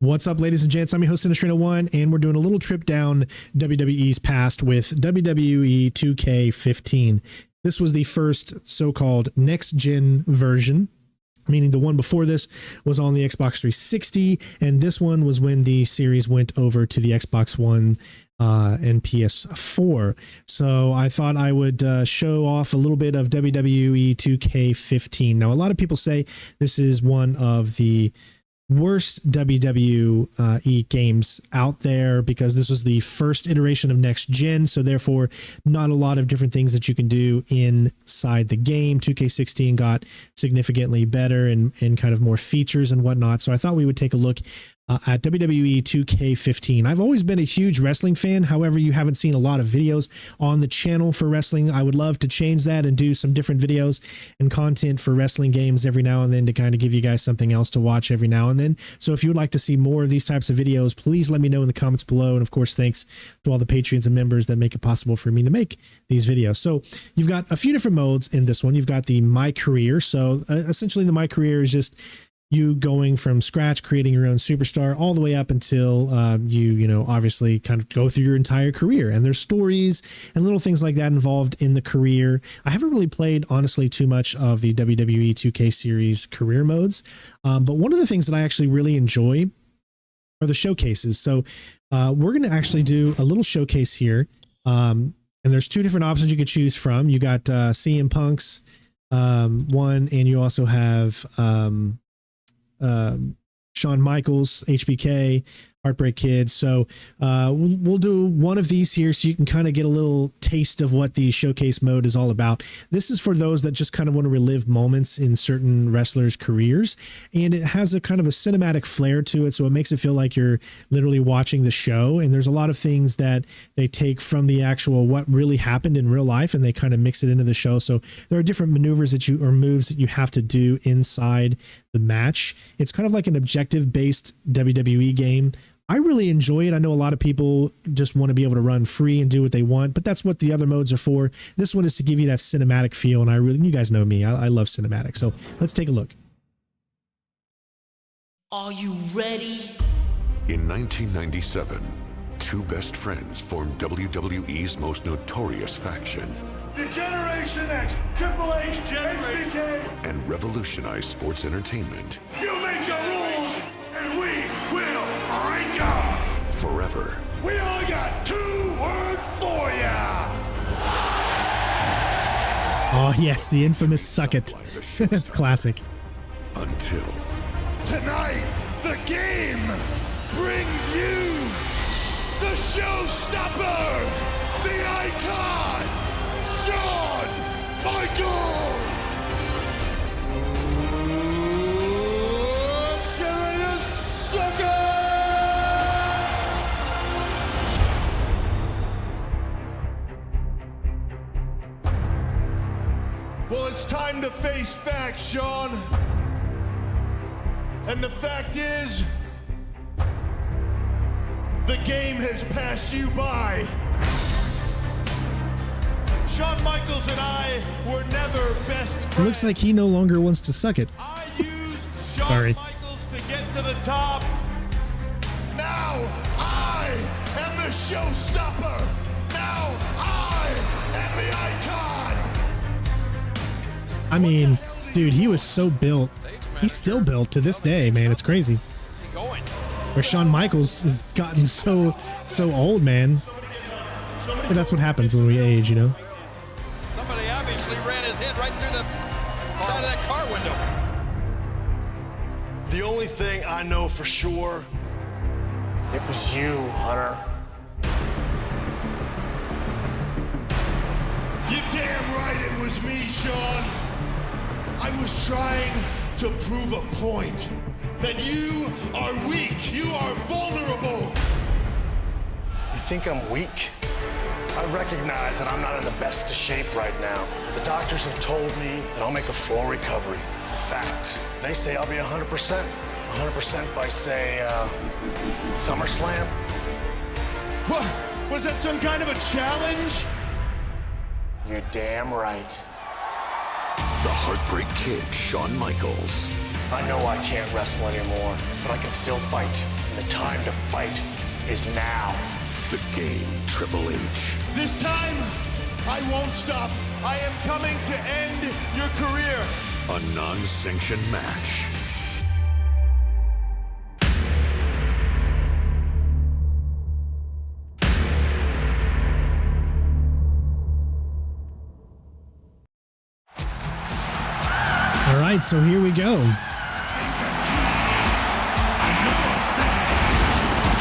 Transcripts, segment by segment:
What's up, ladies and gents? I'm your host, Sinistreena1, and we're doing a little trip down WWE's past with WWE 2K15. This was the first so-called Next Gen version, meaning the one before this was on the Xbox 360, and this one was when the series went over to the Xbox One and PS4. So I thought I would show off a little bit of WWE 2K15. Now, a lot of people say this is one of the worst WWE games out there because this was the first iteration of Next Gen, so therefore not a lot of different things that you can do inside the game. 2K16 got significantly better and kind of more features and whatnot, so I thought we would take a look at WWE 2K15. I've always been a huge wrestling fan. However, you haven't seen a lot of videos on the channel for wrestling. I would love to change that and do some different videos and content for wrestling games every now and then to kind of give you guys something else to watch every now and then. So if you would like to see more of these types of videos, please let me know in the comments below. And of course, thanks to all the Patreons and members that make it possible for me to make these videos. So you've got a few different modes in this one. You've got the My Career. So essentially the My Career is just you going from scratch, creating your own superstar all the way up until you know, obviously kind of go through your entire career. And there's stories and little things like that involved in the career. I haven't really played, honestly, too much of the WWE 2K series career modes. But one of the things that I actually really enjoy are the showcases. So we're going to actually do a little showcase here. And there's two different options you could choose from. You got CM Punk's one, and you also have Shawn Michaels, HBK, Heartbreak Kid. So we'll do one of these here so you can kind of get a little taste of what the showcase mode is all about. This is for those that just kind of want to relive moments in certain wrestlers' careers, and it has a kind of a cinematic flair to it, so it makes it feel like you're literally watching the show. And there's a lot of things that they take from the actual what really happened in real life and they kind of mix it into the show. So there are different maneuvers that you or moves that you have to do inside the match. It's kind of like an objective based WWE game. I really enjoy it. I know a lot of people just want to be able to run free and do what they want, but that's what the other modes are for. This one is to give you that cinematic feel, and you guys know me. I love cinematic. So let's take a look. Are you ready? In 1997, two best friends formed WWE's most notorious faction. The Generation X, Triple H, HBK, and revolutionized sports entertainment. You make your rules, and we will break them. Forever. We only got 2 words for ya. Oh yes, the infamous "suck it." That's classic. Until Tonight, the game brings you the showstopper, the icon, Shawn Michaels. Let's get ready to suck it. Well, it's time to face facts, Shawn. And the fact is, the game has passed you by. Shawn Michaels and I were never best friends. It looks like he no longer wants to suck it. I used Shawn Sorry. Michaels to get to the top. Now I am the showstopper. Now I am the icon. I mean, dude, he was so built. He's still built to this day, man. It's crazy. Where Shawn Michaels has gotten so old, man. But that's what happens when we age, you know? Somebody obviously ran his head right through the side of that car window. The only thing I know for sure, it was you, Hunter. You're damn right it was me, Shawn. I was trying to prove a point. That you are weak, you are vulnerable. You think I'm weak? I recognize that I'm not in the best of shape right now. The doctors have told me that I'll make a full recovery. In fact, they say I'll be 100%. 100% by, say, SummerSlam. What? Was that some kind of a challenge? You're damn right. the Heartbreak Kid, Shawn Michaels. I know I can't wrestle anymore, but I can still fight. And the time to fight is now. The Game Triple H. This time, I won't stop. I am coming to end your career. A non-sanctioned match. All right, so here we go.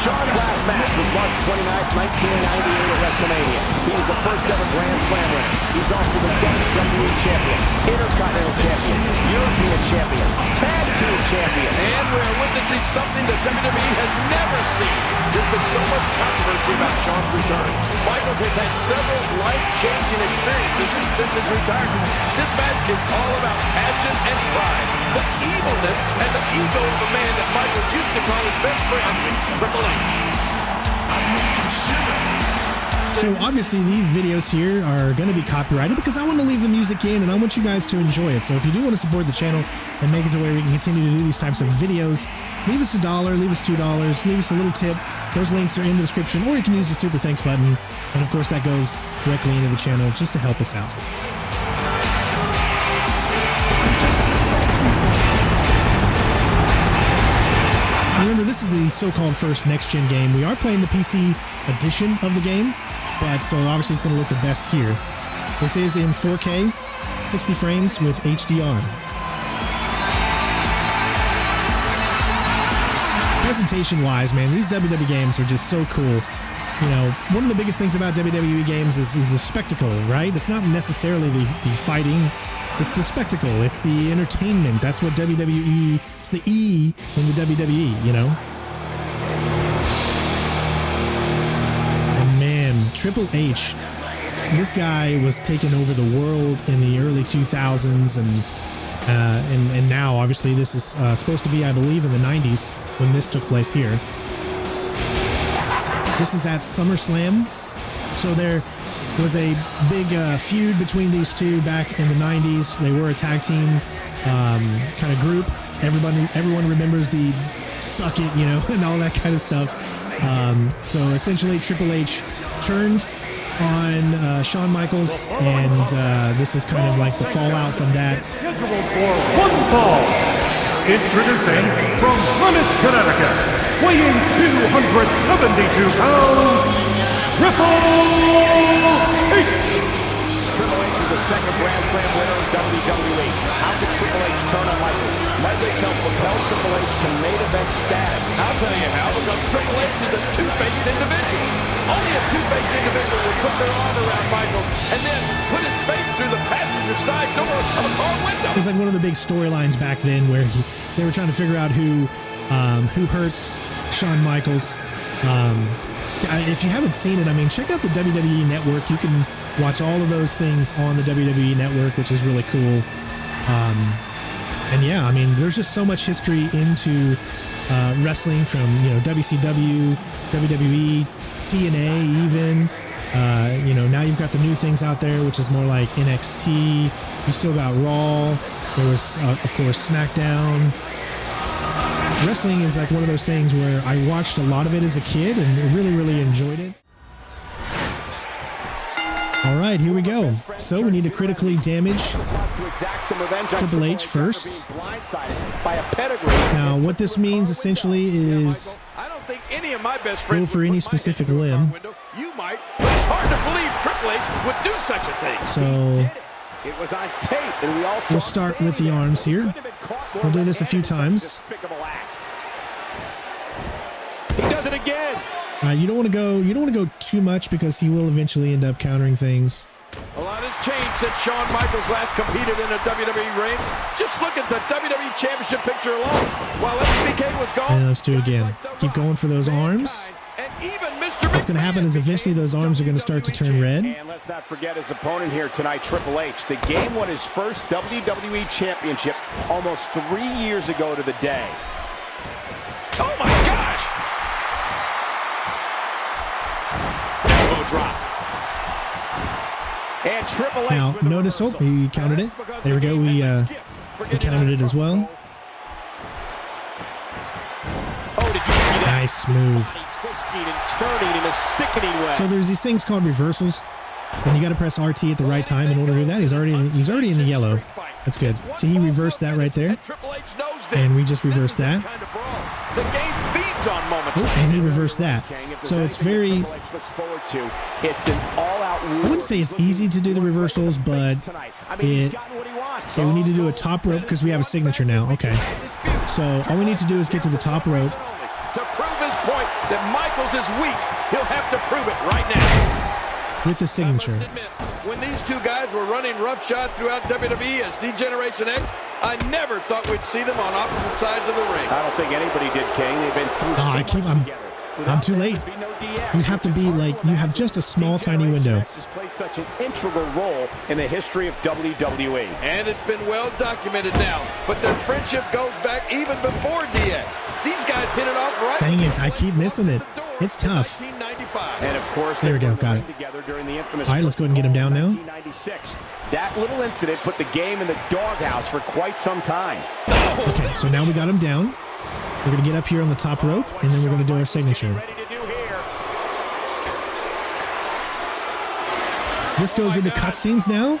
Sean's last match was March 29th, 1998 at WrestleMania. He was the first ever Grand Slam winner. He's also the WWE Champion, Intercontinental Champion, European Champion, Tag Team Champion. And we're witnessing something that WWE has never seen. There's been so much controversy about Sean's return. Michaels has had several life-changing experiences since his retirement. This match is all about passion and pride, the evilness and the ego of a man that Michaels used to call his best friend, Triple H. So obviously these videos here are going to be copyrighted because I want to leave the music in and I want you guys to enjoy it. So if you do want to support the channel and make it to where we can continue to do these types of videos, leave us $1, leave us $2, leave us a little tip. Those links are in the description, or you can use the super thanks button. And of course that goes directly into the channel just to help us out. Remember, this is the so-called first next-gen game. We are playing the PC edition of the game, but so obviously it's going to look the best here. This is in 4K, 60 frames with HDR. Presentation-wise, man, these WWE games are just so cool. You know, one of the biggest things about WWE games is the spectacle, right? It's not necessarily the fighting. It's the spectacle. It's the entertainment. That's what WWE, it's the E in the WWE, you know? And man, Triple H, this guy was taking over the world in the early 2000s, and now, obviously, this is supposed to be, I believe, in the 90s when this took place here. This is at SummerSlam. So there was a big feud between these two back in the 90s. They were a tag team kind of group. Everyone remembers the suck it, you know, and all that kind of stuff. So essentially Triple H turned on Shawn Michaels, and this is kind of like the fallout from that. Scheduled for one fall. Introducing from Greenwich, Connecticut, weighing 272 pounds, Triple H! Triple H is the second Grand Slam winner in WWE. How could Triple H turn on Michaels? Michaels helped propel Triple H to main event status. I'll tell you how, because Triple H is a two-faced individual. Only a two-faced individual would put their arm around Michaels and then put his face through the passenger side door of a car window. It was like one of the big storylines back then where they were trying to figure out who hurt Shawn Michaels. If you haven't seen it, I mean, check out the WWE Network. You can watch all of those things on the WWE Network, which is really cool. And yeah, I mean, there's just so much history into wrestling, from, you know, WCW, WWE, TNA even. You know, now you've got the new things out there, which is more like NXT. You still got Raw. There was, of course, SmackDown. Wrestling is like one of those things where I watched a lot of it as a kid and really, really enjoyed it. All right, here we go. So we need to critically damage Triple H first. Now, what this means essentially is go for any specific limb. You might, but it's hard to believe Triple H would do such a thing. So it was on tape, and we all we'll start with the arms here. We'll do this a few times. He does it again. You don't want to go too much, because he will eventually end up countering things. A lot has changed since Shawn Michaels last competed in a WWE ring. Just look at the WWE Championship picture alone. While HBK was gone. And let's do it again. Keep going for those arms. What's going to happen is eventually those arms are going to start to turn red. And let's not forget his opponent here tonight, Triple H. The game won his first WWE Championship almost 3 years ago to the day. Oh my gosh! Elbow drop. And Triple H. Now notice, oh, he counted it. There we go. We counted it as well. Nice move. Twisting and turning in a sickening way. So there's these things called reversals, and you got to press RT at the right time in order to do that. He's already in the yellow. That's good. So he reversed that right there, and we just reversed that. The game feeds on moments. Oh, and he reversed that. So it's very. It's an all-out. I wouldn't say it's easy to do the reversals, but it. Okay, we need to do a top rope because we have a signature now. Okay. So all we need to do is get to the top rope. To prove his point that Michaels is weak, he'll have to prove it right now. With the signature. When these two guys were running roughshod throughout WWE as D-Generation X, I never thought we'd see them on opposite sides of the ring. I don't think anybody did, King. They've been through so much together. I'm too late. You have to be like, you have just a small, tiny window. Has played such an integral role in the history of WWE. And it's been well documented now, but their friendship goes back even before DX. These guys hit it off right. Dang it, I keep missing it. It's tough. And of course, there we go, got it. During the infamous all right, let's go ahead and get him down now. 1996. That little incident put the game in the doghouse for quite some time. Okay, so now we got him down. We're going to get up here on the top rope, and then we're going to do our signature. This goes into cutscenes now,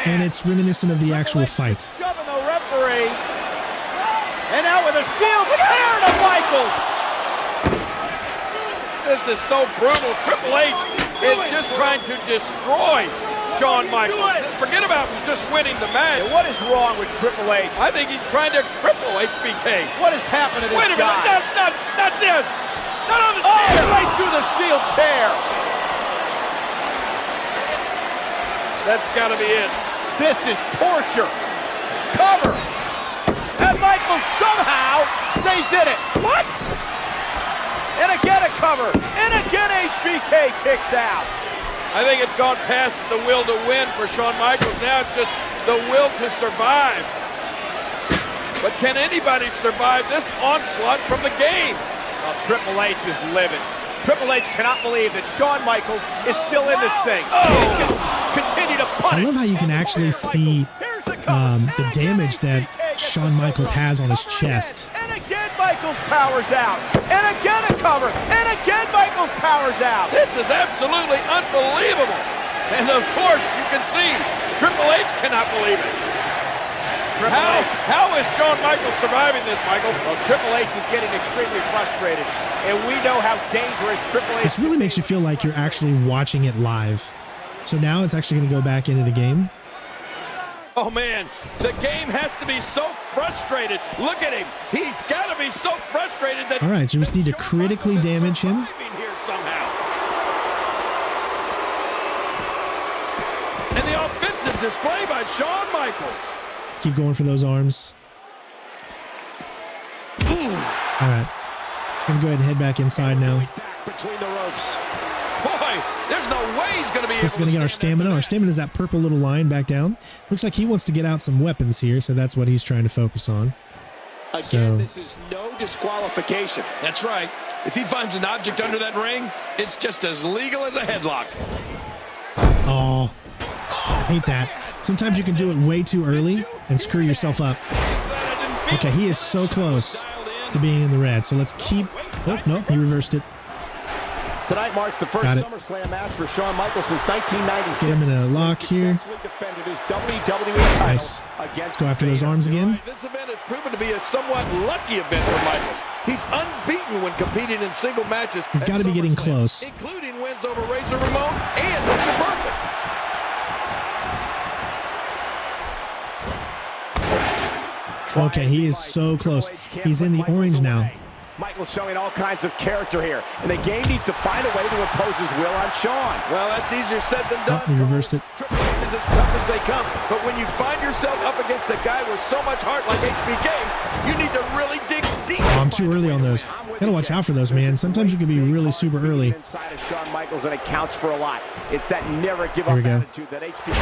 and it's reminiscent of the actual fight. Shoving the referee, and out with a steel chair to Michaels. This is so brutal. Triple H is just trying to destroy Shawn Michaels. Forget about just winning the match. And what is wrong with Triple H? I think he's trying to cripple HBK. What has happened to this guy? Wait a minute, not this. Not on the chair. Right through the steel chair. That's got to be it. This is torture. Cover. And Michaels somehow stays in it. What? And again a cover. And again HBK kicks out. I think it's gone past the will to win for Shawn Michaels. Now it's just the will to survive. But can anybody survive this onslaught from the game? Well, Triple H is livid. Triple H cannot believe that Shawn Michaels is still in this thing. He's going to continue to punish. I love how you can actually see the damage that Shawn Michaels has on his chest. And again, Michaels powers out. And again a cover. And again, Michaels powers out. This is absolutely unbelievable. And of course, you can see Triple H cannot believe it. How is Shawn Michaels surviving this, Michael? Well, Triple H is getting extremely frustrated. And we know how dangerous Triple H is. This really makes you feel like you're actually watching it live. So now it's actually going to go back into the game. Oh, man, the game has to be so frustrated. Look at him. He's got to be so frustrated that... All right, so we just need to critically damage him. Here somehow. And the offensive display by Shawn Michaels. Keep going for those arms. Ooh. All right. I'm going to go ahead and head back inside now. Between the ropes. Boy, there's no way he's going to be able to... This is going to get our stamina. Our stamina is that purple little line back down. Looks like he wants to get out some weapons here, so that's what he's trying to focus on. Again, this is no disqualification. That's right. If he finds an object under that ring, it's just as legal as a headlock. Oh, I hate that. Sometimes you can do it way too early and screw yourself up. Okay, he is so close to being in the red, so let's keep... Oh, no, he reversed it. Tonight marks the first SummerSlam match for Shawn Michaels since 1996. Let's get him in a lock here. Nice. Let's go after those arms again. This event has proven to be a somewhat lucky event for Michaels. He's unbeaten when competing in single matches. He's got to be getting close. Including wins over Razor Ramon and Mr. Perfect. Okay, he is so close. He's in the orange now. Michael's showing all kinds of character here, and the game needs to find a way to impose his will on Shawn. Well, that's easier said than done. Oh, he reversed it. Triple H is as tough as they come, but when you find yourself up against a guy with so much heart like HBK, you need to really dig deep. Oh, I'm too early on those. Gotta watch out for those, man. Sometimes you can be really super early. Inside of Shawn Michaels, and it counts for a lot. It's that never give up attitude that HBK.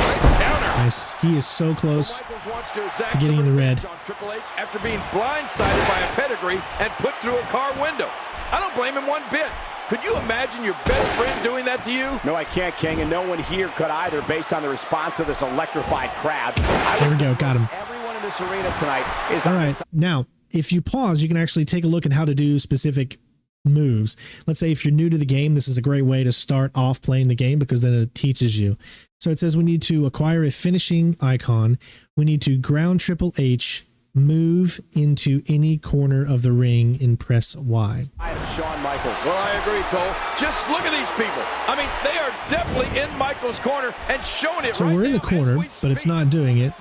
Nice. He is so close to getting in the red. Triple H after being blindsided by a pedigree and put through a car window. I don't blame him one bit. Could you imagine your best friend doing that to you? No, I can't, King, and no one here could either, based on the response of this electrified crowd. There we go. Got him. Everyone in this arena tonight is all right. Now, if you pause, you can actually take a look at how to do specific moves. Let's say if you're new to the game, this is a great way to start off playing the game because then it teaches you. So it says we need to acquire a finishing icon. We need to ground Triple H, move into any corner of the ring and press Y. I am Shawn Michaels. Well, I agree, Cole. Just look at these people. I mean, they are definitely in Michaels' corner and showing it. So right we're in the now corner, as we but it's speak. not doing it.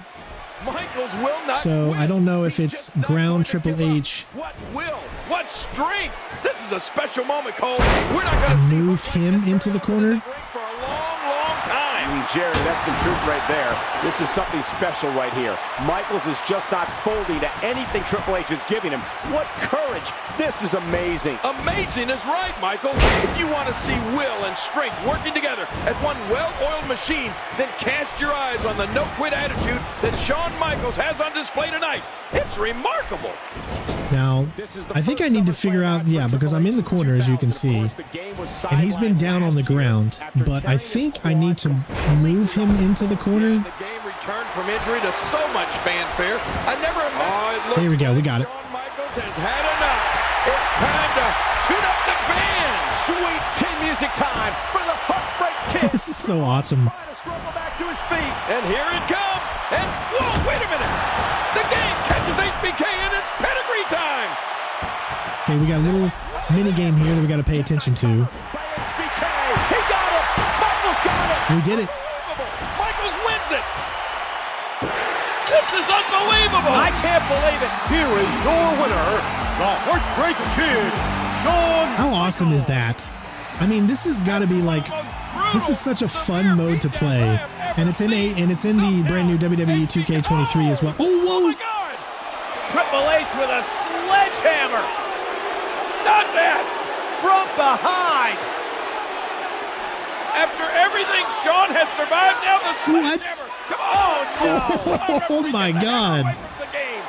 Michaels will not So win. I don't know if He's it's just not ground going to Triple give up. H. What will? What strength? This is a special moment, Cole. We're not going to see Move him into the corner. for a long, long time. Jerry, that's some truth right there. This is something special right here. Michaels is just not folding to anything Triple H is giving him. What courage. This is amazing. Amazing is right, Michael. If you want to see will and strength working together as one well-oiled machine, then cast your eyes on the no-quit attitude that Shawn Michaels has on display tonight. It's remarkable. Now, I think I need to figure out, yeah, because I'm in the corner, as you can see, and he's been down on the ground, but I think I need to move him into the corner. The game returned from injury to so much fanfare. I never imagined. There we go, we got it. Shawn Michaels has had enough. It's time to tune up the band. Sweet chin music time for the Heartbreak Kid. This is so awesome. Trying to struggle back to his feet. And here it comes. And whoa, wait a minute. The game catches HBK and it's pedigree time. Okay, we got a little mini game here that we got to pay attention to. By HBK. He got it. Michaels got it. We did it. Michaels wins it. This is unbelievable. I can't believe it. Here is your winner, the Heartbreak Kid, Shawn. How awesome is that? I mean, this has got to be like, this is such a fun mode to play, and it's in the brand new WWE 2K23 as well. Oh, whoa! God. Triple H with a sledgehammer. Not that. From behind. After everything Shawn has survived, now the What? sledgehammer. Come on. Oh my God. Away from the game.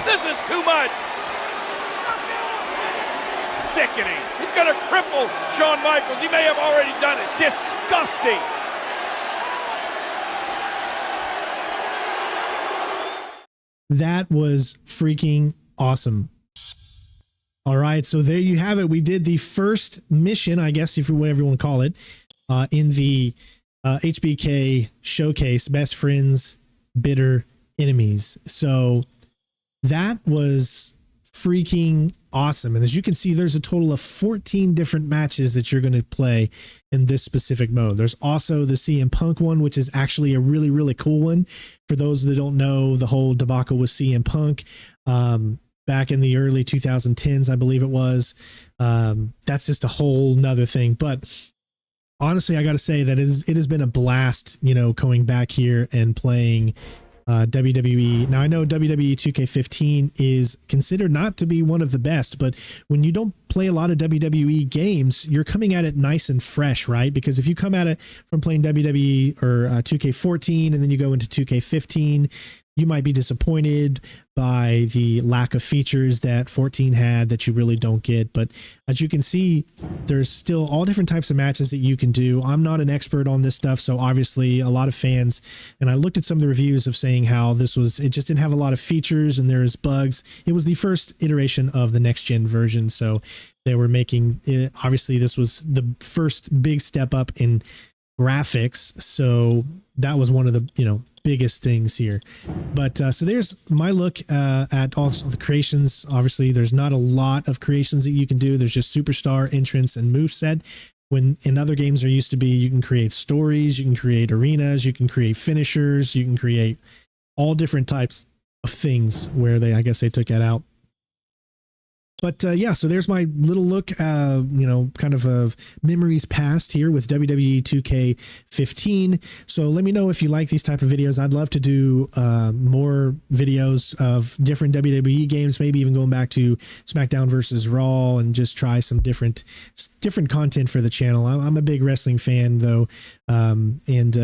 This is too much. Sickening. He's going to cripple Shawn Michaels. He may have already done it. Disgusting. That was freaking awesome. All right, so there you have it. We did the first mission, I guess, if whatever you want to call it, in the HBK showcase, Best Friends, Bitter Enemies. So that was freaking awesome. And as you can see, there's a total of 14 different matches that you're going to play in this specific mode. There's also the CM Punk one, which is actually a really, really cool one. For those that don't know, the whole debacle with CM Punk, back in the early 2010s, I believe it was. That's just a whole nother thing. But honestly, I got to say that it has been a blast, you know, going back here and playing WWE. Now, I know WWE 2K15 is considered not to be one of the best, but when you don't play a lot of WWE games, you're coming at it nice and fresh, right? Because if you come at it from playing WWE or 2K14 and then you go into 2K15, you might be disappointed by the lack of features that 14 had that you really don't get. But as you can see, there's still all different types of matches that you can do. I'm not an expert on this stuff, so obviously a lot of fans, and I looked at some of the reviews of saying how it just didn't have a lot of features and there's bugs. It was the first iteration of the next gen version, so they were making it, obviously this was the first big step up in graphics, so that was one of the, you know, biggest things here. But so there's my look at all the creations. Obviously there's not a lot of creations that you can do. There's just superstar, entrance, and moveset. When in other games there used to be, you can create stories, you can create arenas, you can create finishers, you can create all different types of things where I guess they took that out. But yeah, so there's my little look, you know, kind of memories past here with WWE 2K15. So let me know if you like these type of videos. I'd love to do more videos of different WWE games, maybe even going back to SmackDown versus Raw and just try some different content for the channel. I'm a big wrestling fan though. And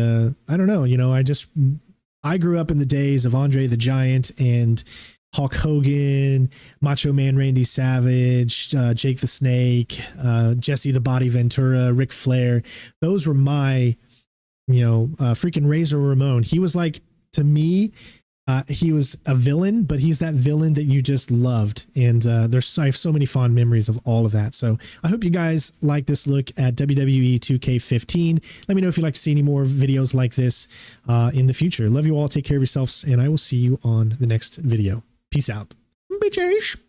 I don't know, you know, I grew up in the days of Andre the Giant and Hulk Hogan, Macho Man Randy Savage, Jake the Snake, Jesse the Body Ventura, Ric Flair. Those were my, you know, freaking Razor Ramon. He was like, to me, He was a villain, but he's that villain that you just loved. And I have so many fond memories of all of that. So I hope you guys like this look at WWE 2K15. Let me know if you'd like to see any more videos like this in the future. Love you all. Take care of yourselves, and I will see you on the next video. Peace out. Bitches.